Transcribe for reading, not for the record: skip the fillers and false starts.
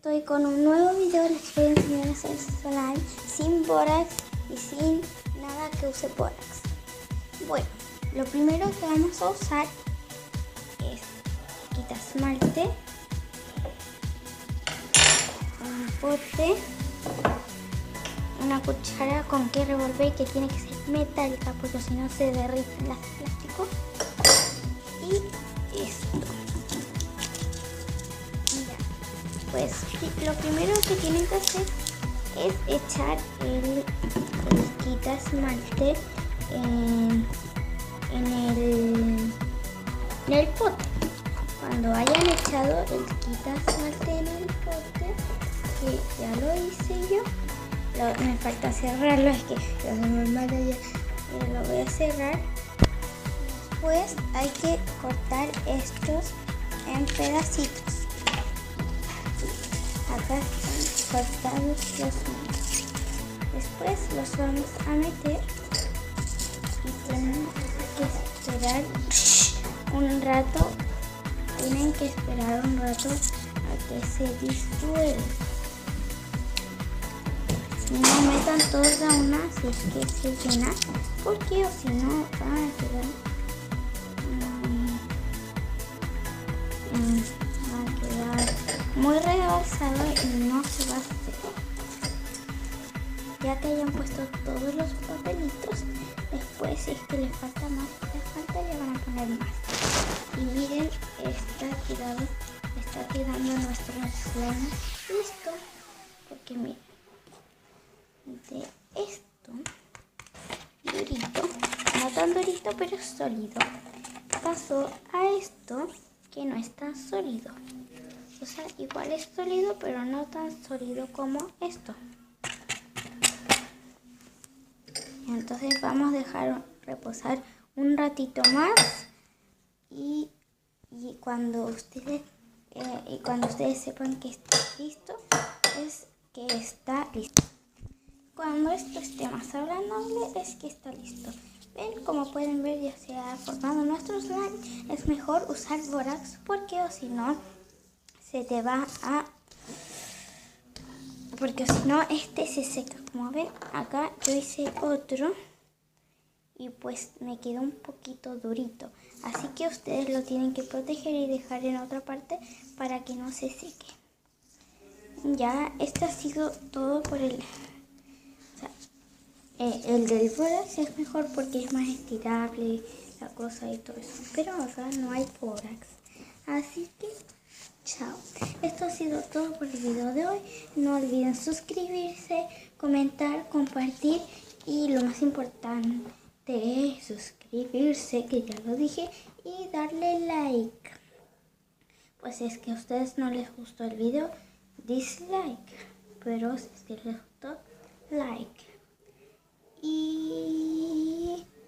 estoy con un nuevo video. Les voy a enseñar a hacer slime sin bórax y sin nada que use bórax. Bueno, lo primero que vamos a usar es quita esmalte, un pote, una cuchara con que revolver, que tiene que ser metálica porque si no se derrite el plástico, y esto. Pues lo primero que tienen que hacer es echar el quita esmalte en el pote. Cuando hayan echado el quita esmalte en el pote, que ya lo hice yo, me falta cerrarlo, es que lo normal ya lo voy a cerrar. Después hay que cortar estos en pedacitos. Acá están cortados los míos. Después los vamos a meter y tenemos que esperar un rato. Tienen que esperar un rato a que se disuelva. No metan todos a una si es que se llena, porque o si no van a quedar muy rebalsado y no se va a hacer. Ya que hayan puesto todos los papelitos, después si es que les falta más, le van a poner más. Y miren, está quedando nuestro slime listo, porque miren, de esto durito, no tan durito pero sólido, pasó a esto que no es tan sólido. O sea, igual es sólido, pero no tan sólido como esto. Entonces vamos a dejar reposar un ratito más y cuando ustedes sepan que está listo, es que está listo. Cuando esto esté más ablandable, es que está listo. Ven, como pueden ver, ya se ha formado nuestro slime. Es mejor usar bórax porque o si no se te va a... porque si no este se seca. Como ven, acá yo hice otro y pues me quedó un poquito durito. Así que ustedes lo tienen que proteger y dejar en otra parte para que no se seque. Ya, esto ha sido todo por el del bórax. Es mejor porque es más estirable la cosa y todo eso. Pero acá no hay bórax. Así que chao. Esto ha sido todo por el video de hoy. No olviden suscribirse, comentar, compartir y lo más importante es suscribirse, que ya lo dije, y darle like. Pues si es que a ustedes no les gustó el video, dislike, pero si es que les gustó, like. Y